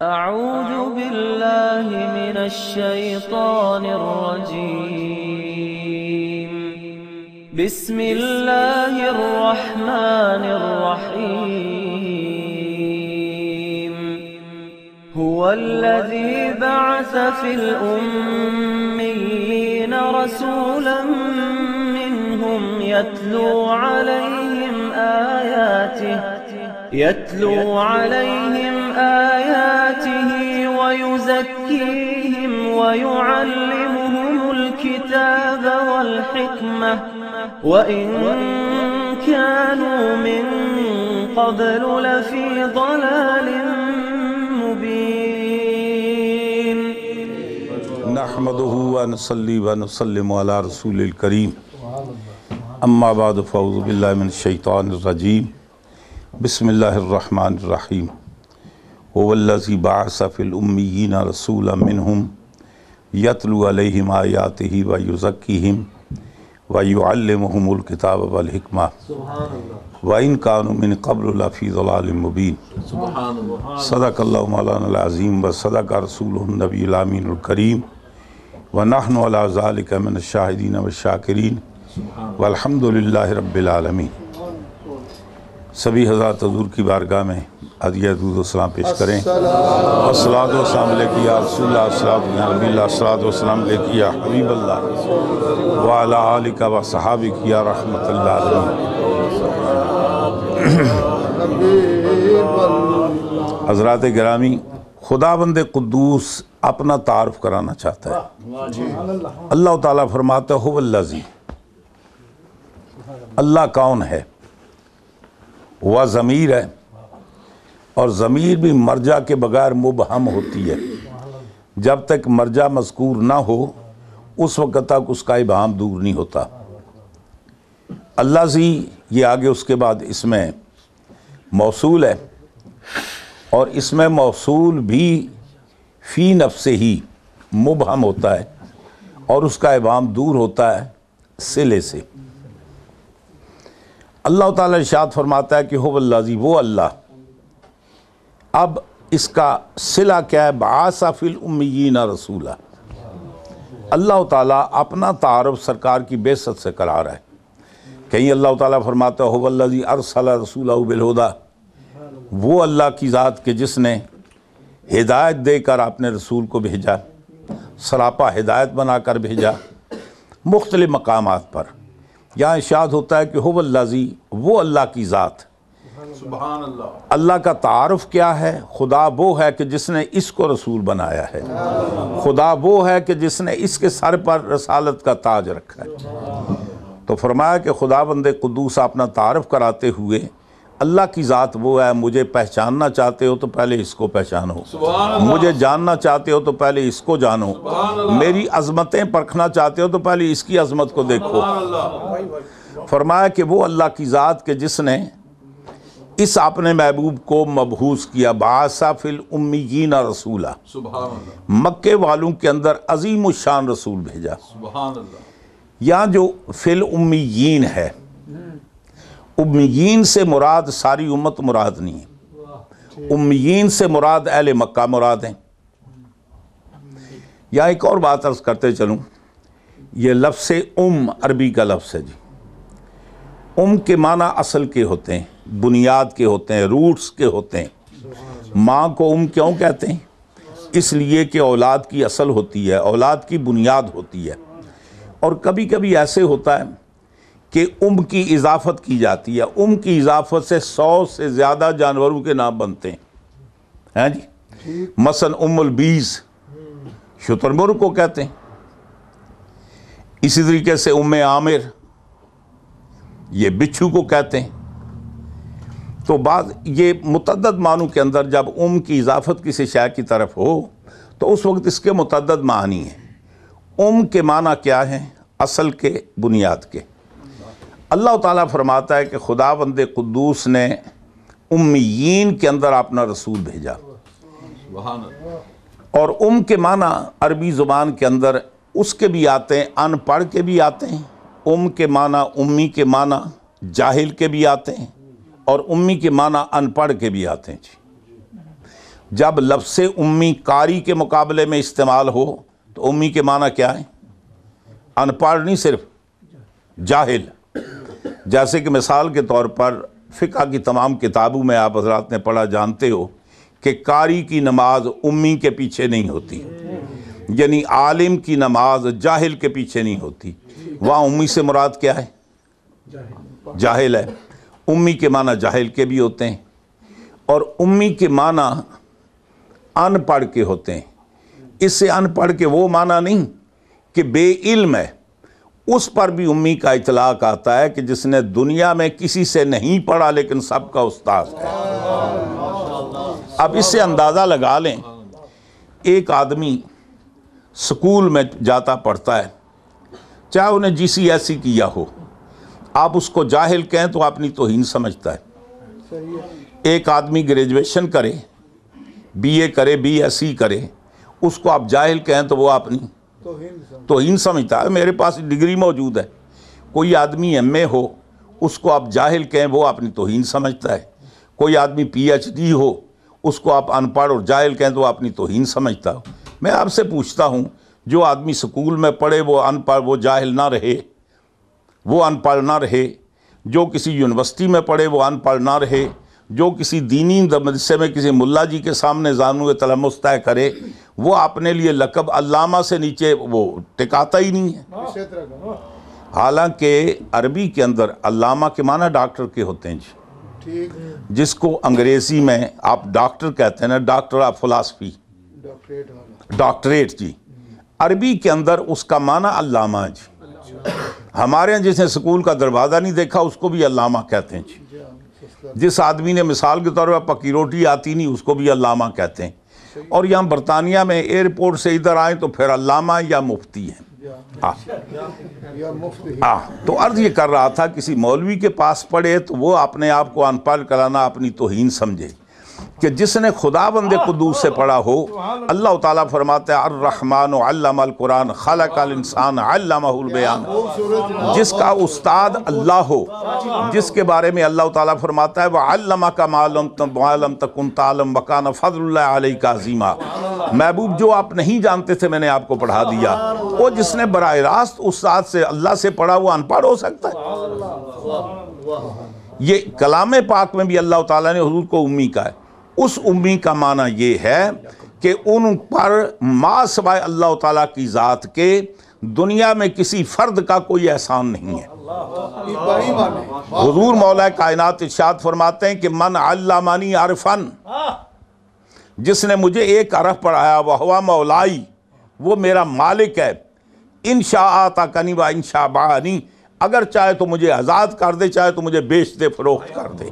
أعوذ بالله من الشيطان الرجيم. بسم الله الرحمن الرحيم. هو الذي بعث في الأميين رسولا منهم يتلو عليهم آياته ويزكيهم ويعلمهم الكتاب والحكمة وإن كانوا من قبل لفي ضلال مبين. نحمده ونصلي ونسلم على رسول الكريم. اما بعد فاعوذ بالله من الشیطان الرجیم. بسم اللہ الرحمن الرحیم. هو الذی بعث فی الامیین رسولا منہم یتلو علیہم آیاتہ ویزکیہم ویعلمہم الکتاب والحکمہ وإن كانوا من قبل لفی ضلال مبین. صدق اللہ مولانا العظیم وصدق رسولہ النبی الامین الکریم ونحن علی ذلک من الشاہدین والشاکرین والحمد للہ رب العالمین. سبھی حضرات حضور کی بارگاہ میں ہدیہ درود و سلام پیش کریں. الصلاۃ والسلام علیکہ یا رسول اللہ، الصلاۃ نبی اللہ، الصلاۃ والسلام علیکہ یا حبیب اللہ وعلی آلک و صحابک یا رحمت اللہ علیہ. حضرات گرامی، خداوند قدوس اپنا تعارف کرانا چاہتا ہے. اللہ تعالیٰ فرماتا ہے هو الذی، اللہ کون ہے؟ وہ ضمیر ہے، اور ضمیر بھی مرجع کے بغیر مبہم ہوتی ہے. جب تک مرجع مذکور نہ ہو اس وقت تک اس کا ابہام دور نہیں ہوتا. اللہ زی، یہ آگے اس کے بعد اس میں موصول ہے، اور اس میں موصول بھی فی نفس ہی مبہم ہوتا ہے اور اس کا ابہام دور ہوتا ہے صلے سے. اللہ تعالیٰ ارشاد فرماتا ہے کہ هو الذی، وہ اللہ. اب اس کا صلہ کیا ہے؟ بعث فی الامیین رسولا. اللہ تعالیٰ اپنا تعارف سرکار کی بعثت سے کرا رہا ہے. کہیں اللہ تعالیٰ فرماتا ہے هو الذی ارسل رسولہ بالہدی، وہ اللہ کی ذات کہ جس نے ہدایت دے کر اپنے رسول کو بھیجا، سراپا ہدایت بنا کر بھیجا. مختلف مقامات پر یہاں ارشاد ہوتا ہے کہ هو الذی، وہ اللہ کی ذات. سبحان اللہ. اللہ کا تعارف کیا ہے؟ خدا وہ ہے کہ جس نے اس کو رسول بنایا ہے. خدا وہ ہے کہ جس نے اس کے سر پر رسالت کا تاج رکھا ہے. تو فرمایا کہ خداوند قدوس اپنا تعارف کراتے ہوئے اللہ کی ذات وہ ہے. مجھے پہچاننا چاہتے ہو تو پہلے اس کو پہچانو، مجھے جاننا چاہتے ہو تو پہلے اس کو جانو، میری عظمتیں پرکھنا چاہتے ہو تو پہلے اس کی عظمت کو دیکھو. فرمایا کہ وہ اللہ کی ذات کہ جس نے اس اپنے محبوب کو مبعوث کیا. بعث فی الامیین رسولا، مکے والوں کے اندر عظیم الشان رسول بھیجا. یہاں جو فی الامیین ہے، امیین سے مراد ساری امت مراد نہیں ہے. امیین سے مراد اہل مکہ مراد ہیں. یہاں ایک اور بات عرض کرتے چلوں، یہ لفظ عربی کا لفظ ہے جی. کے معنی اصل کے ہوتے ہیں، بنیاد کے ہوتے ہیں، روٹس کے ہوتے ہیں. ماں کو کیوں کہتے ہیں؟ اس لیے کہ اولاد کی اصل ہوتی ہے، اولاد کی بنیاد ہوتی ہے. اور کبھی کبھی ایسے ہوتا ہے کہ کی اضافت کی جاتی ہے. کی اضافت سے 100 سے زیادہ جانوروں کے نام بنتے ہیں جی. مثلا البیز شترمرغ کو کہتے ہیں. اسی طریقے سے عامر یہ بچھو کو کہتے ہیں. تو بعض یہ متعدد معنوں کے اندر جب کی اضافت کسی شے کی طرف ہو تو اس وقت اس کے متعدد معنی ہیں. کے معنی کیا ہیں؟ اصل کے، بنیاد کے. اللہ تعالیٰ فرماتا ہے کہ خداوند قدوس نے امیین کے اندر اپنا رسول بھیجا. اور کے معنی عربی زبان کے اندر اس کے بھی آتے ہیں، ان پڑھ کے بھی آتے ہیں. کے معنی، امی کے معنی جاہل کے بھی آتے ہیں، اور امی کے معنی ان پڑھ کے بھی آتے ہیں جی. جب لفظ امی قاری کے مقابلے میں استعمال ہو تو امی کے معنی کیا ہے؟ ان پڑھ نہیں، صرف جاہل۔ جیسے کہ مثال کے طور پر فقہ کی تمام کتابوں میں آپ حضرات نے پڑھا، جانتے ہو کہ قاری کی نماز امی کے پیچھے نہیں ہوتی، یعنی عالم کی نماز جاہل کے پیچھے نہیں ہوتی۔ وہاں امی سے مراد کیا ہے؟ جاہل ہے۔ امی کے معنی جاہل کے بھی ہوتے ہیں، اور امی کے معنی ان پڑھ کے ہوتے ہیں۔ اس سے ان پڑھ کے وہ معنی نہیں کہ بے علم ہے، اس پر بھی امی کا اطلاق آتا ہے کہ جس نے دنیا میں کسی سے نہیں پڑھا لیکن سب کا استاد ہے۔ اب اس سے اندازہ لگا لیں، ایک آدمی سکول میں جاتا پڑھتا ہے، چاہے انہیں جی سی ایس سی کیا ہو، آپ اس کو جاہل کہیں تو اپنی توہین سمجھتا ہے۔ ایک آدمی گریجویشن کرے، بی اے کرے، بی ایس سی کرے، اس کو آپ جاہل کہیں تو وہ اپنی توہین سمجھتا ہے۔ میرے پاس ڈگری موجود ہے۔ کوئی آدمی ایم اے ہو، اس کو آپ جاہل کہیں وہ اپنی توہین سمجھتا ہے۔ کوئی آدمی پی ایچ ڈی ہو، اس کو آپ ان پڑھ اور جاہل کہیں تو اپنی توہین سمجھتا ہو۔ میں آپ سے پوچھتا ہوں، جو آدمی سکول میں پڑھے وہ ان پڑھ، وہ جاہل نہ رہے، وہ ان پڑھ نہ رہے؟ جو کسی یونیورسٹی میں پڑھے وہ ان پڑھ نہ رہے؟ جو کسی دینی مدرسے میں کسی ملا جی کے سامنے زانو تلمس طے کرے، وہ اپنے لیے لقب علامہ سے نیچے وہ ٹکاتا ہی نہیں ہے؟ حالانکہ عربی کے اندر علامہ کے معنی ڈاکٹر کے ہوتے ہیں جی، جس کو انگریزی میں آپ ڈاکٹر کہتے ہیں نا، ڈاکٹر آف فلاسفی، ڈاکٹریٹ جی، عربی کے اندر اس کا معنی علامہ ہے جی۔ ہمارے یہاں جس نے سکول کا دروازہ نہیں دیکھا اس کو بھی علامہ کہتے ہیں جی۔ جس آدمی نے مثال کے طور پر پکی روٹی آتی نہیں اس کو بھی علامہ کہتے ہیں۔ اور یہاں برطانیہ میں ایئرپورٹ سے ادھر آئیں تو پھر علامہ یا مفتی ہیں۔ تو عرض یہ کر رہا تھا، کسی مولوی کے پاس پڑھے تو وہ اپنے آپ کو ان پڑھ کرانا اپنی توہین سمجھے، کہ جس نے خدا بند قدوس سے پڑھا ہو۔ اللہ تعالیٰ فرماتا ہے الرحمن علم القرآن خلق الانسان علمہ البیان، جس کا استاد اللہ ہو، جس کے بارے میں اللہ تعالیٰ فرماتا ہے وَعَلَّمَكَ مَا لَمْ تَكُنْ تَعْلَمْ وَكَانَ فَضْلُ اللَّهِ عَلَيْكَ عَظِيمًا، محبوب جو آپ نہیں جانتے تھے میں نے آپ کو پڑھا دیا۔ وہ جس نے براہ راست استاد سے اللہ سے پڑھا وہ ان پڑھ ہو سکتا ہے؟ یہ کلام پاک میں بھی اللہ تعالیٰ نے حضور کو امی کا ہے۔ اس امی کا معنی یہ ہے کہ ان پر ما سوائے اللہ تعالیٰ کی ذات کے دنیا میں کسی فرد کا کوئی احسان نہیں ہے۔ حضور مولا کائنات ارشاد فرماتے ہیں کہ من علمنی عرفن، جس نے مجھے ایک عرف پڑھایا، وہو مولائی، وہ میرا مالک ہے، ان شاء آتاکنی و ان شاء باعنی، اگر چاہے تو مجھے آزاد کر دے، چاہے تو مجھے بیچ دے، فروخت کر دے۔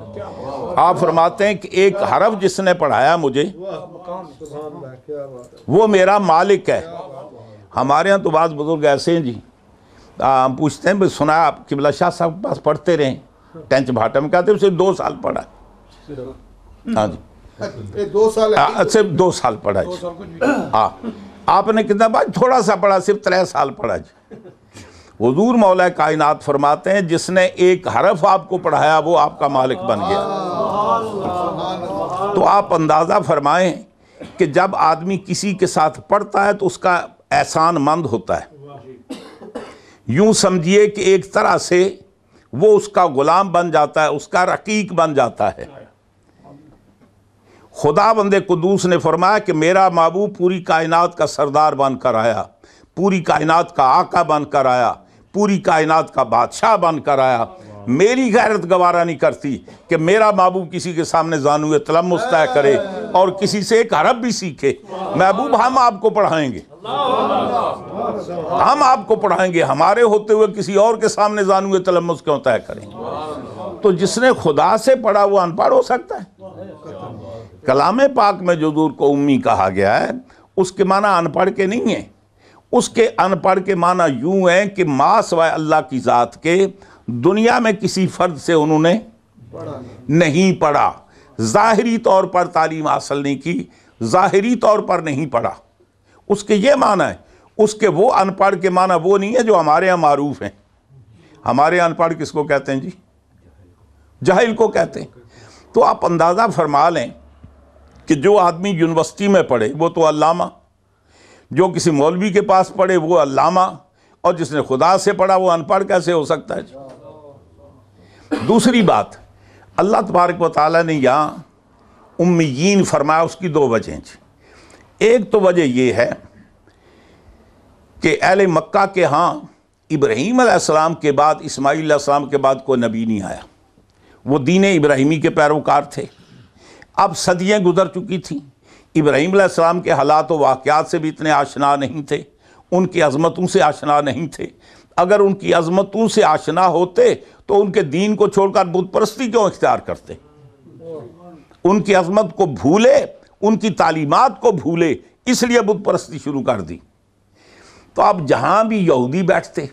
آپ فرماتے ہیں کہ ایک حرف جس نے پڑھایا مجھے وہ میرا مالک ہے۔ ہمارے ہاں تو بعض بزرگ ایسے ہیں جی، ہم پوچھتے ہیں سنا آپ قبلہ شاہ صاحب کے پاس پڑھتے رہے ٹینچ بھاٹا میں، کہتے ہیں صرف 2 سال پڑھا۔ ہاں جی، 2 سال صرف 2 سال پڑھا جی۔ ہاں، آپ نے کتنا بات تھوڑا سا پڑھا، صرف 3 سال پڑھا جی۔ حضور مولا کائنات فرماتے ہیں جس نے ایک حرف آپ کو پڑھایا وہ آپ کا مالک بن گیا۔ تو آپ اندازہ فرمائیں کہ جب آدمی کسی کے ساتھ پڑھتا ہے تو اس کا احسان مند ہوتا ہے۔ یوں سمجھیے کہ ایک طرح سے وہ اس کا غلام بن جاتا ہے، اس کا رقیق بن جاتا ہے۔ خدا بند قدوس نے فرمایا کہ میرا محبوب پوری کائنات کا سردار بن کر آیا، پوری کائنات کا آقا بن کر آیا، پوری کائنات کا بادشاہ بن کر آیا۔ میری غیرت گوارا نہیں کرتی کہ میرا محبوب کسی کے سامنے زانو تلمس طے کرے اور کسی سے ایک حرف بھی سیکھے۔ محبوب ہم آپ کو پڑھائیں گے، ہم آپ کو پڑھائیں گے، ہمارے ہوتے ہوئے کسی اور کے سامنے زانو تلمس کیوں طے کریں؟ تو جس نے خدا سے پڑھا وہ ان پڑھ ہو سکتا ہے؟ کلام پاک میں جو حضور کو امی کہا گیا ہے اس کے معنی ان پڑھ کے نہیں ہے، اس کے ان پڑھ کے معنی یوں ہے کہ ما سوائے اللہ کی ذات کے دنیا میں کسی فرد سے انہوں نے نہیں پڑھا، ظاہری طور پر تعلیم حاصل نہیں کی، ظاہری طور پر نہیں پڑھا، اس کے یہ معنی ہے۔ اس کے وہ ان پڑھ کے معنی وہ نہیں ہے جو ہمارے ہاں معروف ہیں۔ ہمارے یہاں ان پڑھ کس کو کہتے ہیں جی؟ جاہل کو کہتے ہیں۔ تو آپ اندازہ فرما لیں کہ جو آدمی یونیورسٹی میں پڑھے وہ تو علامہ، جو کسی مولوی کے پاس پڑھے وہ علامہ، اور جس نے خدا سے پڑھا وہ ان پڑھ کیسے ہو سکتا ہے؟ دوسری بات، اللہ تبارک و تعالیٰ نے یہاں امیین فرمایا، اس کی دو وجہیں ہیں۔ ایک تو وجہ یہ ہے کہ اہل مکہ کے ہاں ابراہیم علیہ السلام کے بعد، اسماعیل علیہ السلام کے بعد کوئی نبی نہیں آیا، وہ دین ابراہیمی کے پیروکار تھے۔ اب صدیاں گزر چکی تھیں، ابراہیم علیہ السلام کے حالات و واقعات سے بھی اتنے آشنا نہیں تھے، ان کی عظمتوں سے آشنا نہیں تھے۔ اگر ان کی عظمتوں سے آشنا ہوتے تو ان کے دین کو چھوڑ کر بت پرستی کیوں اختیار کرتے؟ ان کی عظمت کو بھولے، ان کی تعلیمات کو بھولے، اس لیے بت پرستی شروع کر دی۔ تو اب جہاں بھی یہودی بیٹھتے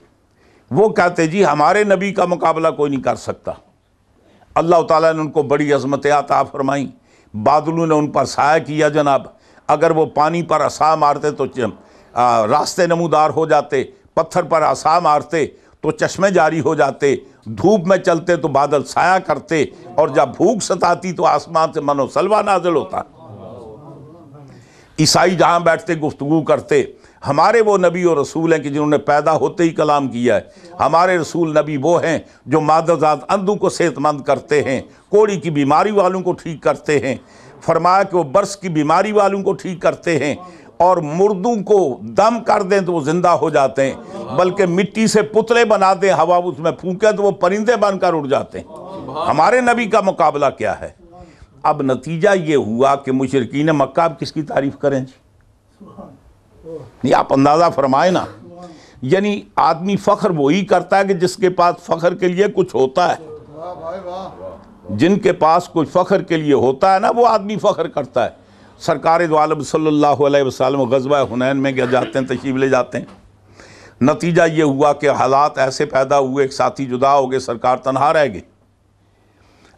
وہ کہتے جی ہمارے نبی کا مقابلہ کوئی نہیں کر سکتا۔ اللہ تعالیٰ نے ان کو بڑی عظمتیں عطا فرمائیں، بادلوں نے ان پر سایہ کیا جناب، اگر وہ پانی پر عصا مارتے تو راستے نمودار ہو جاتے، پتھر پر عصا مارتے تو چشمے جاری ہو جاتے، دھوپ میں چلتے تو بادل سایہ کرتے، اور جب بھوک ستاتی تو آسمان سے من و سلوہ نازل ہوتا۔ عیسائی جہاں بیٹھتے گفتگو کرتے، ہمارے وہ نبی اور رسول ہیں کہ جنہوں نے پیدا ہوتے ہی کلام کیا ہے، ہمارے رسول نبی وہ ہیں جو مادہ ذات اندھوں کو صحت مند کرتے ہیں، کوڑی کی بیماری والوں کو ٹھیک کرتے ہیں، فرمایا کہ وہ برس کی بیماری والوں کو ٹھیک کرتے ہیں، اور مردوں کو دم کر دیں تو وہ زندہ ہو جاتے ہیں، بلکہ مٹی سے پتلے بنا دیں، ہوا اس میں پھونکے تو وہ پرندے بن کر اڑ جاتے ہیں۔ ہمارے نبی کا مقابلہ کیا ہے؟ اب نتیجہ یہ ہوا کہ مشرکین مکہ اب کس کی تعریف کریں جی؟ نہیں، آپ اندازہ فرمائیں نا، یعنی آدمی فخر وہی کرتا ہے کہ جس کے پاس فخر کے لیے کچھ ہوتا ہے۔ جن کے پاس کچھ فخر کے لیے ہوتا ہے نا وہ آدمی فخر کرتا ہے۔ سرکار دو عالم صلی اللہ علیہ وسلم غزوہ حنین میں جاتے ہیں، تشریف لے جاتے ہیں، نتیجہ یہ ہوا کہ حالات ایسے پیدا ہوئے، ایک ساتھی جدا ہو گئے، سرکار تنہا رہ گئے۔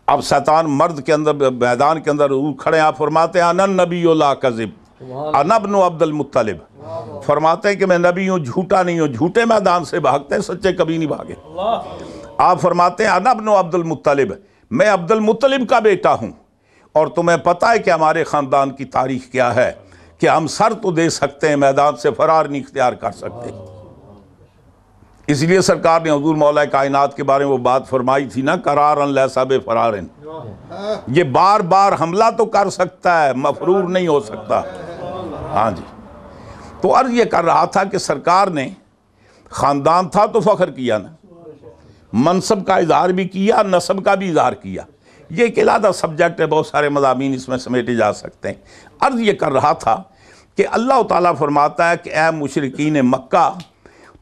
اب شیطان مرد کے اندر میدان کے اندر کھڑے، آپ فرماتے ہیں انا النبی لا کذب انا ابن عبد المطلب، فرماتے ہیں کہ میں نبی ہوں، جھوٹا نہیں ہوں، جھوٹے میدان سے بھاگتے ہیں، سچے کبھی نہیں بھاگے۔ آپ فرماتے ہیں انا ابن عبد المطلب، میں عبد المطلب کا بیٹا ہوں، اور تمہیں پتہ ہے کہ ہمارے خاندان کی تاریخ کیا ہے، کہ ہم سر تو دے سکتے ہیں، میدان سے فرار نہیں اختیار کر سکتے۔ اس لیے سرکار نے حضور مولا کائنات کے بارے میں وہ بات فرمائی تھی نا، قرارن لیسا بے فرارن، یہ بار بار حملہ تو کر سکتا ہے، مفرور نہیں ہو سکتا۔ ہاں جی، تو عرض یہ کر رہا تھا کہ سرکار نے خاندان تھا تو فخر کیا نا، منصب کا اظہار بھی کیا، نسب کا بھی اظہار کیا۔ یہ ایک علیحدہ سبجیکٹ ہے، بہت سارے مضامین اس میں سمیٹے جا سکتے ہیں۔ عرض یہ کر رہا تھا کہ اللہ تعالیٰ فرماتا ہے کہ اے مشرکین مکہ،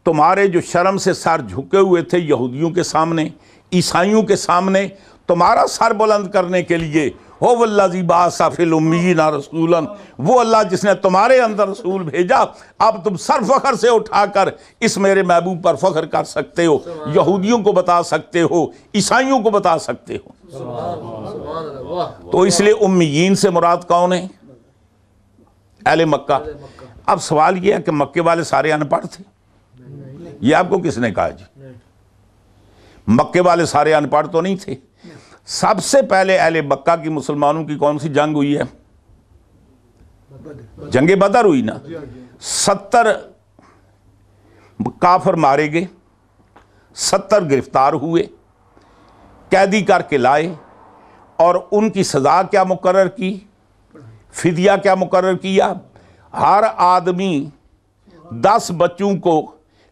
تمہارے جو شرم سے سر جھکے ہوئے تھے یہودیوں کے سامنے، عیسائیوں کے سامنے، تمہارا سر بلند کرنے کے لیے هو الذی بعث فی الامیین رسولا، وہ اللہ جس نے تمہارے اندر رسول بھیجا، اب تم سر فخر سے اٹھا کر اس میرے محبوب پر فخر کر سکتے ہو، یہودیوں کو بتا سکتے ہو، عیسائیوں کو بتا سکتے ہو۔ تو اس لیے امیین سے مراد کون ہیں؟ اہل مکہ۔ اب سوال یہ ہے کہ مکے والے سارے ان پڑھ تھے؟ یہ آپ کو کس نے کہا جی؟ مکے والے سارے ان پڑھ تو نہیں تھے۔ سب سے پہلے اہل مکہ کی مسلمانوں کی کون سی جنگ ہوئی ہے؟ جنگ بدر ہوئی نا۔ 70 کافر مارے گئے، 70 گرفتار ہوئے، قیدی کر کے لائے، اور ان کی سزا کیا مقرر کی؟ فدیہ کیا مقرر کیا؟ ہر آدمی 10 بچوں کو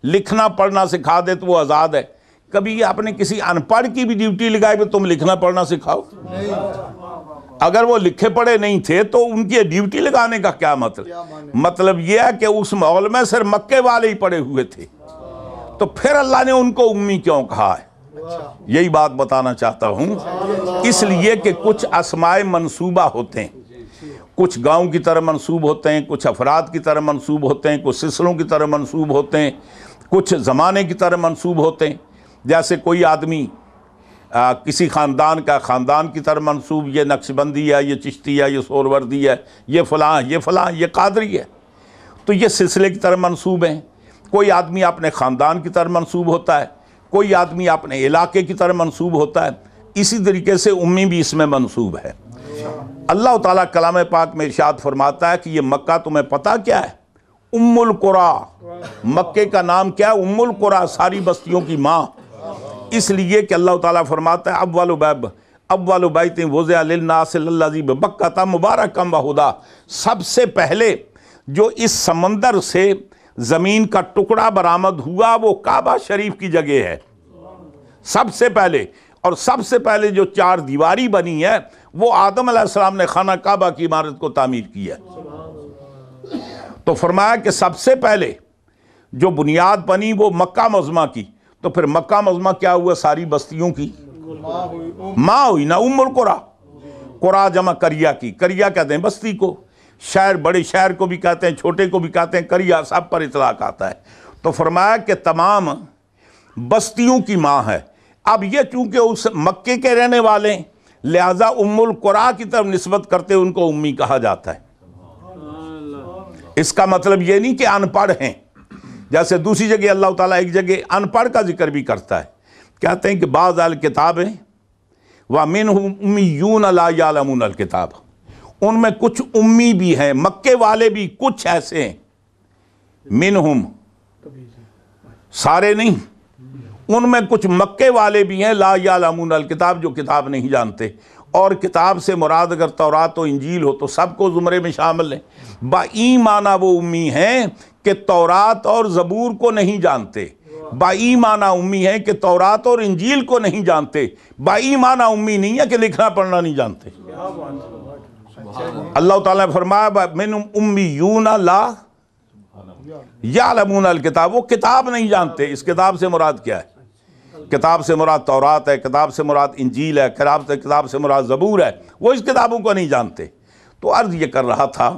لکھنا پڑھنا سکھا دے تو وہ آزاد ہے۔ کبھی آپ نے کسی ان پڑھ کی بھی ڈیوٹی لگائی کہ تم لکھنا پڑھنا سکھاؤ؟ اگر وہ لکھے پڑھے نہیں تھے تو ان کی ڈیوٹی لگانے کا کیا مطلب؟ مطلب یہ ہے کہ اس ماحول میں صرف مکے والے ہی پڑھے ہوئے تھے، تو پھر اللہ نے ان کو امی کیوں کہا ہے؟ یہی بات بتانا چاہتا ہوں۔ اس لیے کہ کچھ اسماء منصوبہ ہوتے ہیں، کچھ گاؤں کی طرح منصوب ہوتے ہیں، کچھ افراد کی طرح منصوب ہوتے ہیں، کچھ سلسلوں کی طرح منصوب ہوتے ہیں، کچھ زمانے کی طرح منصوب ہوتے ہیں۔ جیسے کوئی آدمی کسی خاندان کا خاندان کی طرح منصوب، یہ نقشبندی ہے، یہ چشتی ہے، یہ سہروردی ہے، یہ فلاں، یہ فلاں، یہ قادری ہے، تو یہ سلسلے کی طرح منصوب ہیں۔ کوئی آدمی اپنے خاندان کی طرح منصوب ہوتا ہے، کوئی آدمی اپنے علاقے کی طرح منصوب ہوتا ہے۔ اسی طریقے سے امی بھی اس میں منصوب ہے۔ اللہ تعالیٰ کلام پاک میں ارشاد فرماتا ہے کہ یہ مکہ تمہیں پتہ کیا ہے؟ ام القرا، مکے کا نام کیا ہے؟ ام القرا، ساری بستیوں کی ماں، اس لیے کہ اللہ تعالیٰ فرماتا ہے اول بیت وضع للناس للذی ببکۃ مبارکا وہدیٰ، سب سے پہلے جو اس سمندر سے زمین کا ٹکڑا برآمد ہوا وہ کعبہ شریف کی جگہ ہے سب سے پہلے، اور سب سے پہلے جو چار دیواری بنی ہے وہ آدم علیہ السلام نے خانہ کعبہ کی عمارت کو تعمیر کیا ہے۔ تو فرمایا کہ سب سے پہلے جو بنیاد بنی وہ مکہ معظمہ کی، تو پھر مکہ معظمہ کیا ہوا؟ ساری بستیوں کی ماں ہوئی نا، ام القرا، قرا جمع کریا کی، کریا کہتے ہیں بستی کو، شہر بڑے شہر کو بھی کہتے ہیں، چھوٹے کو بھی کہتے ہیں، کریا سب پر اطلاق آتا ہے۔ تو فرمایا کہ تمام بستیوں کی ماں ہے۔ اب یہ چونکہ اس مکے کے رہنے والے لہذا ام القرا کی طرف نسبت کرتے ان کو امی کہا جاتا ہے۔ اس کا مطلب یہ نہیں کہ ان پڑھ ہیں، جیسے دوسری جگہ اللہ تعالیٰ ایک جگہ ان پڑھ کا ذکر بھی کرتا ہے، کہتے ہیں کہ بعض اہل کتابیں وَمِنْهُمْ أُمِّيُّونَ لَا يَعْلَمُونَ الْكِتَابَ، ان میں کچھ امی بھی ہیں، مکے والے بھی کچھ ایسے ہیں، منہم سارے نہیں، ان میں کچھ مکے والے بھی ہیں لا یعلمون الکتاب، جو کتاب نہیں جانتے، اور کتاب سے مراد اگر تورات و انجیل ہو تو سب کو زمرے میں شامل ہے۔ بایمانہ وہ امی ہیں کہ تورات اور زبور کو نہیں جانتے، بایمانہ امی ہیں کہ تورات اور انجیل کو نہیں جانتے، بایمانہ امی نہیں ہے کہ لکھنا پڑھنا نہیں جانتے۔ اللہ تعالیٰ نے فرمایا من امیون لا یعلمون الکتاب، وہ کتاب نہیں جانتے۔ اس کتاب سے مراد کیا ہے؟ کتاب سے مراد تورات ہے، کتاب سے مراد انجیل ہے، کتاب سے مراد زبور ہے، وہ اس کتابوں کو نہیں جانتے۔ تو عرض یہ کر رہا تھا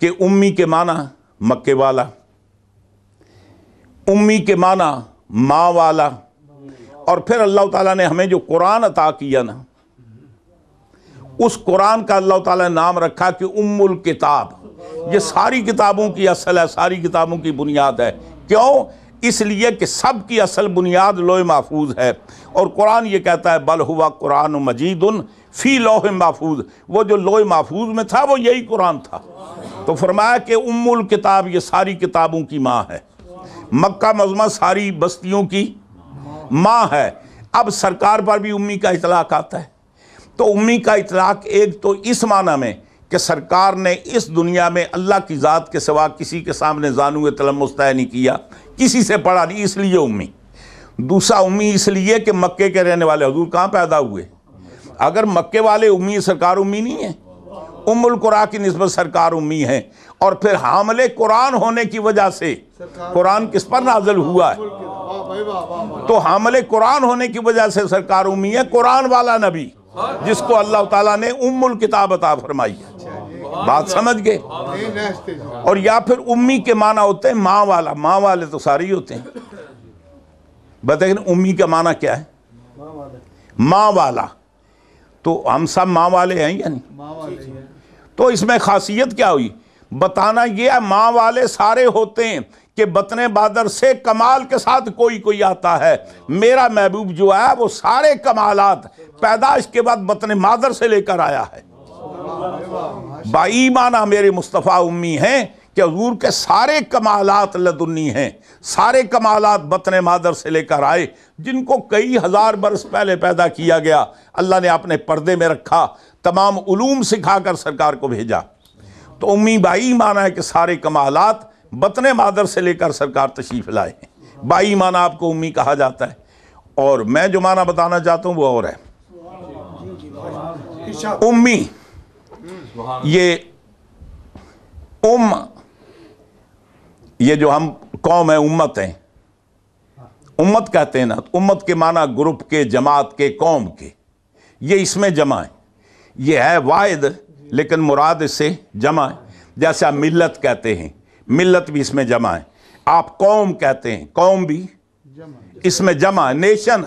کہ امی کے معنی مکے والا، امی کے معنی ماں والا، اور پھر اللہ تعالیٰ نے ہمیں جو قرآن عطا کیا نا، اس قرآن کا اللہ تعالیٰ نے نام رکھا کہ ام الکتاب، یہ ساری کتابوں کی اصل ہے، ساری کتابوں کی بنیاد ہے۔ کیوں؟ اس لیے کہ سب کی اصل بنیاد لوح محفوظ ہے، اور قرآن یہ کہتا ہے بل ہوا قرآن مجید فی لوح محفوظ، وہ جو لوح محفوظ میں تھا وہ یہی قرآن تھا۔ تو فرمایا کہ ام الکتاب یہ ساری کتابوں کی ماں ہے، مکہ معظمہ ساری بستیوں کی ماں ہے۔ اب سرکار پر بھی امی کا اطلاق آتا ہے، تو امی کا اطلاق ایک تو اس معنی میں کہ سرکار نے اس دنیا میں اللہ کی ذات کے سوا کسی کے سامنے زانو تلمس طے نہیں کیا، کسی سے پڑھا نہیں، اس لیے امی۔ دوسرا امی اس لیے کہ مکے کے رہنے والے، حضور کہاں پیدا ہوئے؟ اگر مکے والے امی، سرکار امی نہیں ہے؟ ام القرا کی نسبت سرکار امی ہیں، اور پھر حامل قرآن ہونے کی وجہ سے قرآن کس پر نازل ہوا ہے؟ تو حامل قرآن ہونے کی وجہ سے سرکار امی ہے، قرآن والا نبی جس کو اللہ تعالیٰ نے ام الکتاب عطا فرمائی ہے۔ بات سمجھ گئے؟ اور یا پھر امی کے معنی ہوتے ہیں ماں والا، ماں والے تو سارے ہی ہوتے ہیں، لیکن امی کا معنی کیا ہے؟ ماں والا۔ تو ہم سب ماں والے ہیں یا نہیں؟ تو اس میں خاصیت کیا ہوئی؟ بتانا یہ ہے ماں والے سارے ہوتے ہیں کہ بطن بادر سے کمال کے ساتھ کوئی آتا ہے، میرا محبوب جو ہے وہ سارے کمالات پیدائش کے بعد بطن مادر سے لے کر آیا ہے۔ بایمانہ میرے مصطفیٰ امی ہیں کہ حضور کے سارے کمالات لدنی ہیں، سارے کمالات بطن مادر سے لے کر آئے، جن کو کئی ہزار برس پہلے پیدا کیا گیا، اللہ نے اپنے پردے میں رکھا، تمام علوم سکھا کر سرکار کو بھیجا۔ تو امی بائی معنی ہے کہ سارے کمالات بطن مادر سے لے کر سرکار تشریف لائے ہیں، بائی معنی آپ کو امی کہا جاتا ہے۔ اور میں جو معنی بتانا چاہتا ہوں وہ اور ہے۔ امی یہ یہ جو ہم قوم ہے، امت ہیں، امت کہتے ہیں نا، امت کے معنی گروپ کے، جماعت کے، قوم کے، یہ اس میں جمع ہے، یہ ہے واحد لیکن مراد اس سے جمع ہے۔ جیسے آپ ملت کہتے ہیں، ملت بھی اس میں جمع ہے، آپ قوم کہتے ہیں، قوم بھی اس میں جمع ہے۔ نیشن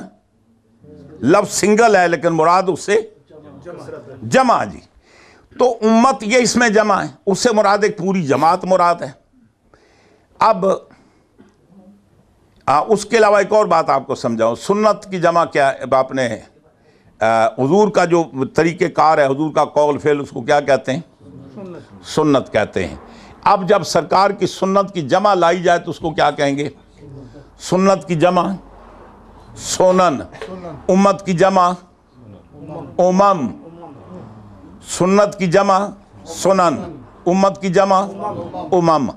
لفظ سنگل ہے لیکن مراد اس سے جمع جی۔ تو امت یہ اس میں جمع ہے، اس سے مراد ایک پوری جماعت مراد ہے۔ اب اس کے علاوہ ایک اور بات آپ کو سمجھاؤں، سنت کی جمع کیا ہے؟ آپ نے حضور کا جو طریقہ کار ہے، حضور کا قول فعل، اس کو کیا کہتے ہیں؟ سنت کہتے ہیں۔ اب جب سرکار کی سنت کی جمع لائی جائے تو اس کو کیا کہیں گے؟ سنت کی جمع سنن، امت کی جمع امم، سنت کی جمع سنن، امت کی جمع امم۔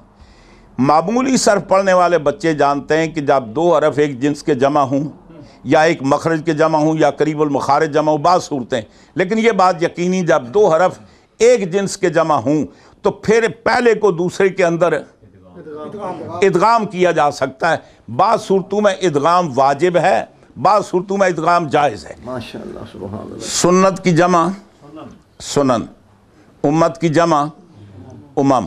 معمولی صرف پڑھنے والے بچے جانتے ہیں کہ جب دو حرف ایک جنس کے جمع ہوں یا ایک مخرج کے جمع ہوں یا قریب المخارج جمع ہوں، بعض صورتیں، لیکن یہ بات یقینی جب دو حرف ایک جنس کے جمع ہوں تو پھر پہلے کو دوسرے کے اندر ادغام کیا جا سکتا ہے۔ بعض صورتوں میں ادغام واجب ہے، بعض صورتوں میں ادغام جائز ہے۔ ماشاءاللہ، سبحان اللہ۔ سنت کی جمع سنن، امت کی جمع امم۔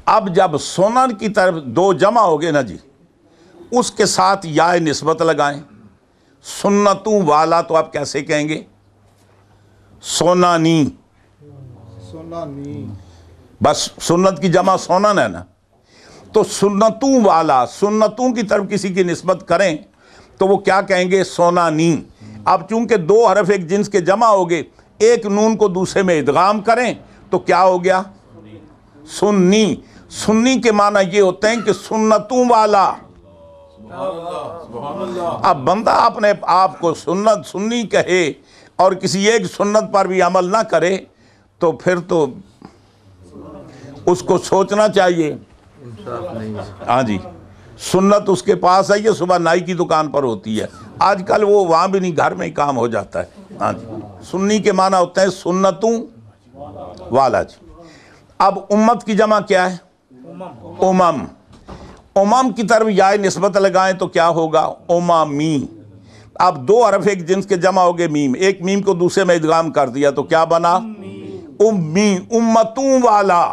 اب جب سنن کی طرف دو جمع ہو گئے نا جی، اس کے ساتھ یا نسبت لگائیں۔ سنتوں والا تو آپ کیسے کہیں گے؟ سونانی، بس سنت کی جمع سونن ہے نا، تو سنتوں والا، سنتوں کی طرف کسی کی نسبت کریں تو وہ کیا کہیں گے؟ سونانی۔ اب چونکہ دو حرف ایک جنس کے جمع ہو گئے، ایک نون کو دوسرے میں ادغام کریں تو کیا ہو گیا؟ سنی۔ سنی کے معنی یہ ہوتے ہیں کہ سنتوں والا۔ اب بندہ اپنے آپ کو سنت سنی کہے اور کسی ایک سنت پر بھی عمل نہ کرے تو پھر تو اس کو سوچنا چاہیے۔ ہاں جی، سنت اس کے پاس ہے، یہ صبح نائی کی دکان پر ہوتی ہے، آج کل وہ وہاں بھی نہیں، گھر میں ہی کام ہو جاتا ہے۔ ہاں جی، سنی کے معنی ہوتے ہیں سنتوں والا جی۔ اب امت کی جمع کیا ہے؟ امم۔ امم کی طرف یا نسبت لگائیں تو کیا ہوگا؟ اممی۔ اب دو حرف ایک جنس کے جمع ہو گئے میم، ایک میم کو دوسرے میں ادغام کر دیا تو کیا بنا؟ امی، امتوں والا۔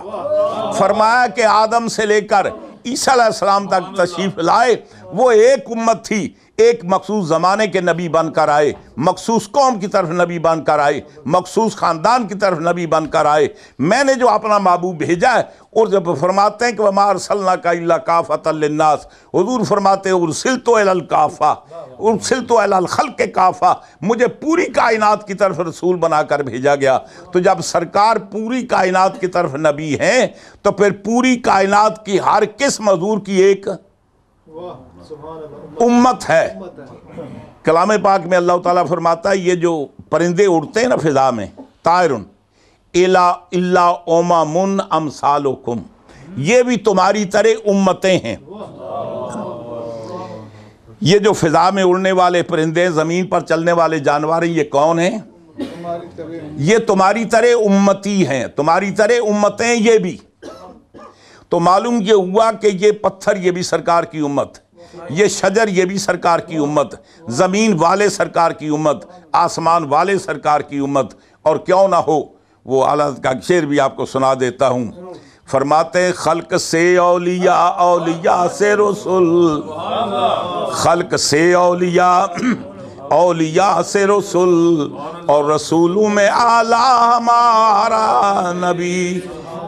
فرمایا کہ آدم سے لے کر عیسیٰ علیہ السلام تک تشریف لائے، وہ ایک امت تھی، ایک مخصوص زمانے کے نبی بن کر آئے، مخصوص قوم کی طرف نبی بن کر آئے، مخصوص خاندان کی طرف نبی بن کر آئے۔ میں نے جو اپنا محبوب بھیجا ہے، اور جب فرماتے ہیں کہ وَمَا أَرْسَلْنَاكَ إِلَّا كَافَةً لِلنَّاسِ، حضور فرماتے ہیں اُرْسِلْتُ إِلَى الْكَافَةِ، اُرْسِلْتُ إِلَى الْخَلْقِ كَافَةً، مجھے پوری کائنات کی طرف رسول بنا کر بھیجا گیا۔ تو جب سرکار پوری کائنات کی طرف نبی ہیں تو پھر پوری کائنات کی ہر قسم حضور کی ایک امت ہے۔ کلام پاک میں اللہ تعالیٰ فرماتا ہے یہ جو پرندے اڑتے ہیں نا فضا میں، طائرن الا امم امثالکم، یہ بھی تمہاری طرح امتیں ہیں۔ یہ جو فضا میں اڑنے والے پرندے، زمین پر چلنے والے جانور ہیں، یہ کون ہیں؟ یہ تمہاری طرح امتی ہیں، تمہاری طرح امتیں یہ بھی۔ تو معلوم یہ ہوا کہ یہ پتھر یہ بھی سرکار کی امت، یہ شجر یہ بھی سرکار کی امت، زمین والے سرکار کی امت، آسمان والے سرکار کی امت۔ اور کیوں نہ ہو، وہ اعلیٰ کا شعر بھی آپ کو سنا دیتا ہوں۔ فرماتے ہیں خلق سے اولیاء، اولیاء سے رسول، خلق سے اولیاء، اولیاء سے رسول، اور رسولوں میں اعلیٰ ہمارا نبی،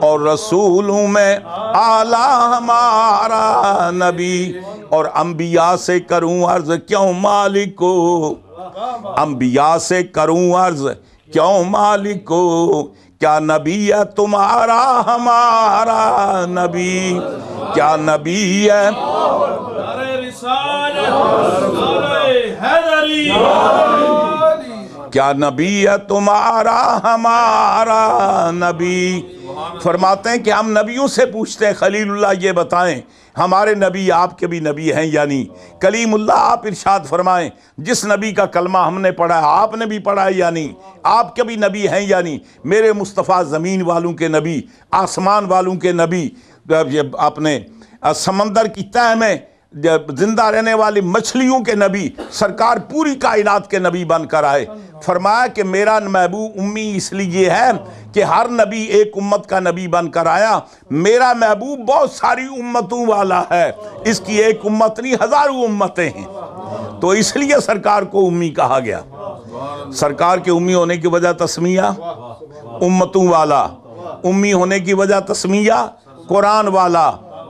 اور رسولوں میں اعلیٰ ہمارا نبی۔ اور انبیاء سے کروں عرض کیوں مالک کو، انبیاء سے کروں عرض کیوں مالک کو، کیا نبی ہے تمہارا ہمارا نبی، کیا نبی ہے کیا نبی ہے تمہارا ہمارا نبی۔ فرماتے ہیں کہ ہم نبیوں سے پوچھتے ہیں خلیل اللہ یہ بتائیں ہمارے نبی آپ کے بھی نبی ہیں یا نہیں؟ کلیم اللہ آپ ارشاد فرمائیں جس نبی کا کلمہ ہم نے پڑھا ہے آپ نے بھی پڑھا ہے یا نہیں؟ آپ کے بھی نبی ہیں یا نہیں؟ میرے مصطفیٰ زمین والوں کے نبی، آسمان والوں کے نبی، اپنے سمندر کی تہہ میں زندہ رہنے والی مچھلیوں کے نبی، سرکار پوری کائنات کے نبی بن کر آئے۔ فرمایا کہ میرا محبوب امی اس لیے ہے کہ ہر نبی ایک امت کا نبی بن کر آیا، میرا محبوب بہت ساری امتوں والا ہے، اس کی ایک امت نہیں ہزاروں امتیں ہیں، تو اس لیے سرکار کو امی کہا گیا۔ سرکار کے امی ہونے کی وجہ تسمیہ امتوں والا، امی ہونے کی وجہ تسمیہ قرآن والا،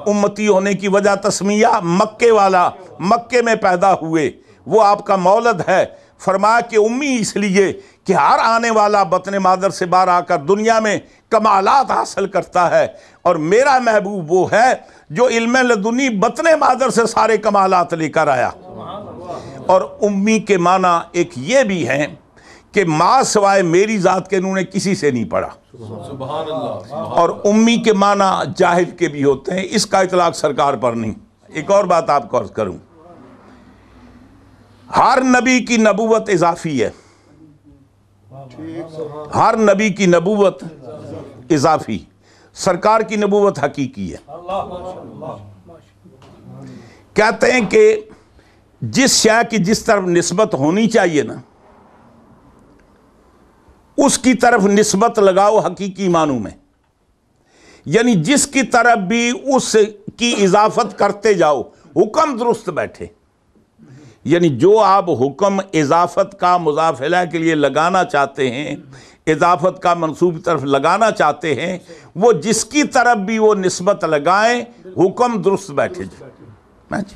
امتی ہونے کی وجہ تسمیہ مکے والا، مکے میں پیدا ہوئے، وہ آپ کا مولد ہے۔ فرمایا کہ امی اس لیے کہ ہر آنے والا بطن مادر سے باہر آ کر دنیا میں کمالات حاصل کرتا ہے، اور میرا محبوب وہ ہے جو علم لدنی بطن مادر سے سارے کمالات لے کر آیا۔ اور امی کے معنی ایک یہ بھی ہیں کہ ماں سوائے میری ذات کے انہوں نے کسی سے نہیں پڑھا، اور امی کے معنی جاہل کے بھی ہوتے ہیں، اس کا اطلاق سرکار پر نہیں۔ ایک اور بات آپ کو عرض کروں، ہر نبی کی نبوت اضافی ہے، ہر نبی کی نبوت اضافی، سرکار کی نبوت حقیقی ہے۔ کہتے ہیں کہ جس شے کی جس طرف نسبت ہونی چاہیے نا، اس کی طرف نسبت لگاؤ حقیقی معنوں میں، یعنی جس کی طرف بھی اس کی اضافت کرتے جاؤ حکم درست بیٹھے۔ یعنی جو آپ حکم اضافت کا مضاف الیہ کے لیے لگانا چاہتے ہیں، اضافت کا منصوب طرف لگانا چاہتے ہیں، وہ جس کی طرف بھی وہ نسبت لگائیں حکم درست بیٹھے جی۔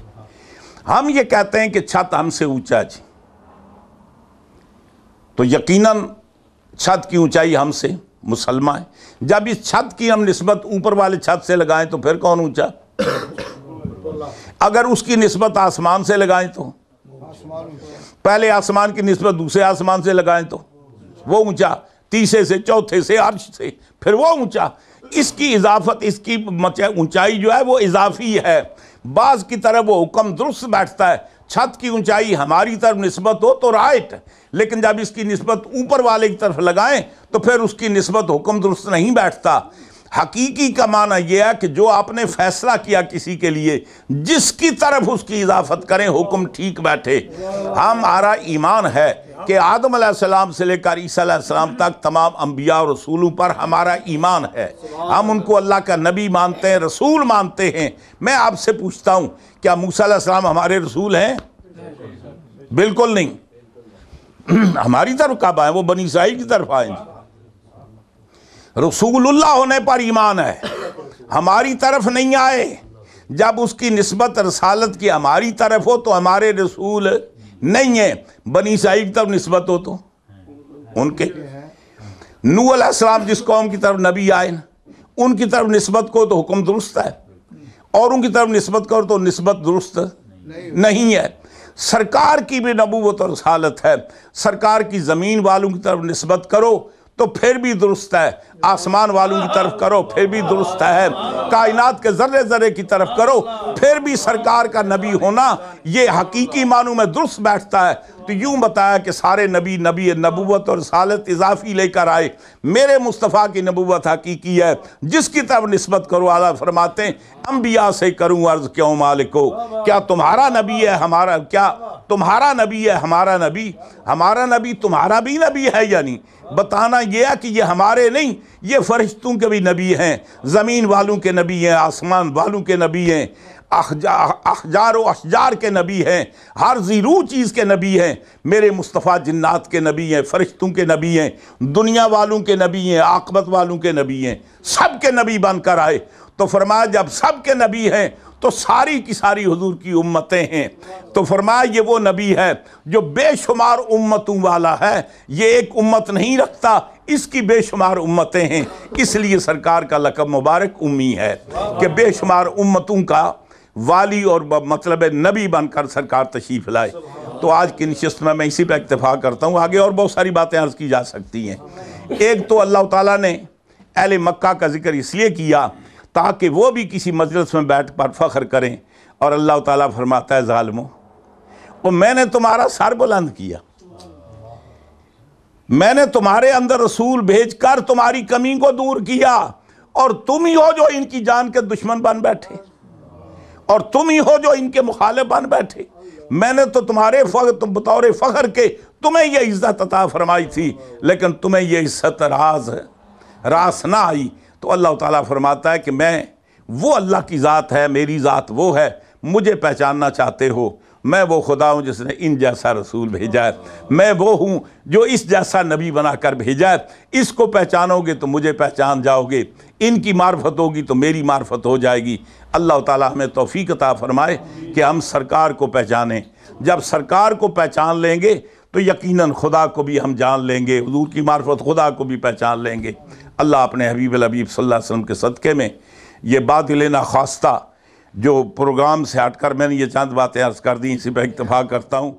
ہم یہ کہتے ہیں کہ چھت ہم سے اونچا جی، تو یقیناً چھت کی اونچائی ہم سے مسلمہ ہے۔ جب اس چھت کی ہم نسبت اوپر والے چھت سے لگائیں تو پھر کون اونچا؟ اگر اس کی نسبت آسمان سے لگائیں تو پہلے آسمان کی نسبت دوسرے آسمان سے لگائیں تو وہ اونچا، تیسرے سے چوتھے سے عرش سے پھر وہ اونچا۔ اس کی اضافت، اس کی اونچائی جو ہے وہ اضافی ہے، بعض کی طرف وہ حکم درست بیٹھتا ہے۔ چھت کی اونچائی ہماری طرف نسبت ہو تو رائٹ، لیکن جب اس کی نسبت اوپر والے کی طرف لگائیں تو پھر اس کی نسبت حکم درست نہیں بیٹھتا۔ حقیقی کا معنی یہ ہے کہ جو آپ نے فیصلہ کیا کسی کے لیے، جس کی طرف اس کی اضافت کریں حکم ٹھیک بیٹھے۔ ہمارا ایمان ہے کہ آدم علیہ السلام سے لے کر عیسیٰ علیہ السلام تک تمام انبیاء اور رسولوں پر ہمارا ایمان ہے، ہم ان کو اللہ کا نبی مانتے ہیں، رسول مانتے ہیں۔ میں آپ سے پوچھتا ہوں، کیا موسیٰ علیہ السلام ہمارے رسول ہیں؟ بالکل نہیں۔ ہماری طرف کب آئے؟ وہ بنی اسرائیل کی طرف آئیں۔ رسول اللہ ہونے پر ایمان ہے، ہماری طرف نہیں آئے۔ جب اس کی نسبت رسالت کی ہماری طرف ہو تو ہمارے رسول نہیں ہیں، بنی اسرائیل کی طرف نسبت ہو تو ان کے۔ نوح علیہ السلام جس قوم کی طرف نبی آئے ان کی طرف نسبت کو تو حکم درست ہے، اور ان کی طرف نسبت کرو تو نسبت درست نہیں ہے۔ سرکار کی بھی نبوت اور رسالت ہے، سرکار کی زمین والوں کی طرف نسبت کرو تو پھر بھی درست ہے، آسمان والوں کی طرف کرو پھر بھی درست ہے، کائنات کے ذرے ذرے کی طرف کرو پھر بھی سرکار کا نبی ہونا یہ حقیقی معنوں میں درست بیٹھتا ہے۔ تو یوں بتایا کہ سارے نبی نبوت اور رسالت اضافی لے کر آئے، میرے مصطفیٰ کی نبوت حقیقی ہے، جس کی طرف نسبت کرو۔ اعلیٰ فرماتے ہیں انبیاء سے کروں عرض کیوں مالکو، کیا تمہارا نبی ہے ہمارا، کیا تمہارا نبی ہے ہمارا نبی، ہمارا نبی تمہارا بھی نبی ہے؟ یعنی بتانا یہ ہے کہ یہ ہمارے نہیں، یہ فرشتوں کے بھی نبی ہیں، زمین والوں کے نبی ہیں، آسمان والوں کے نبی ہیں، احجار و اشجار کے نبی ہیں، ہر ذی روح چیز کے نبی ہیں۔ میرے مصطفیٰ جنات کے نبی ہیں، فرشتوں کے نبی ہیں، دنیا والوں کے نبی ہیں، عاقبت والوں کے نبی ہیں، سب کے نبی بن کر آئے۔ تو فرمایا جب سب کے نبی ہیں تو ساری کی ساری حضور کی امتیں ہیں۔ تو فرمایا یہ وہ نبی ہے جو بے شمار امتوں والا ہے، یہ ایک امت نہیں رکھتا، اس کی بے شمار امتیں ہیں۔ اس لیے سرکار کا لقب مبارک امی ہے کہ بے شمار امتوں کا والی اور مطلب نبی بن کر سرکار تشریف لائے۔ تو آج کی نشست میں اسی پہ اکتفا کرتا ہوں، آگے اور بہت ساری باتیں عرض کی جا سکتی ہیں۔ ایک تو اللہ تعالیٰ نے اہل مکہ کا ذکر اس لیے کیا تاکہ وہ بھی کسی مجلس میں بیٹھ کر فخر کریں، اور اللہ تعالیٰ فرماتا ہے ظالموں، اور میں نے تمہارا سر بلند کیا، میں نے تمہارے اندر رسول بھیج کر تمہاری کمی کو دور کیا، اور تم ہی ہو جو ان کی جان کے دشمن بن بیٹھے، اور تم ہی ہو جو ان کے مخالف بن بیٹھے۔ میں نے تو تمہارے بطور فخر کے تمہیں یہ عزت عطا فرمائی تھی، لیکن تمہیں یہ عزت راس نہ آئی۔ تو اللہ تعالیٰ فرماتا ہے کہ میں وہ اللہ کی ذات ہے، میری ذات وہ ہے، مجھے پہچاننا چاہتے ہو، میں وہ خدا ہوں جس نے ان جیسا رسول بھیجا ہے، میں وہ ہوں جو اس جیسا نبی بنا کر بھیجا ہے، اس کو پہچانو گے تو مجھے پہچان جاؤ گے، ان کی معرفت ہوگی تو میری معرفت ہو جائے گی۔ اللہ تعالیٰ ہمیں توفیق عطا فرمائے کہ ہم سرکار کو پہچانیں۔ جب سرکار کو پہچان لیں گے تو یقیناً خدا کو بھی ہم جان لیں گے، حضور کی معرفت خدا کو بھی پہچان لیں گے۔ اللہ اپنے حبیب الحبیب صلی اللہ علیہ وسلم کے صدقے میں یہ بات لینا خواستہ جو پروگرام سے ہٹ کر میں نے یہ چند باتیں عرض کر دیں، اسی پہ اکتفا کرتا ہوں۔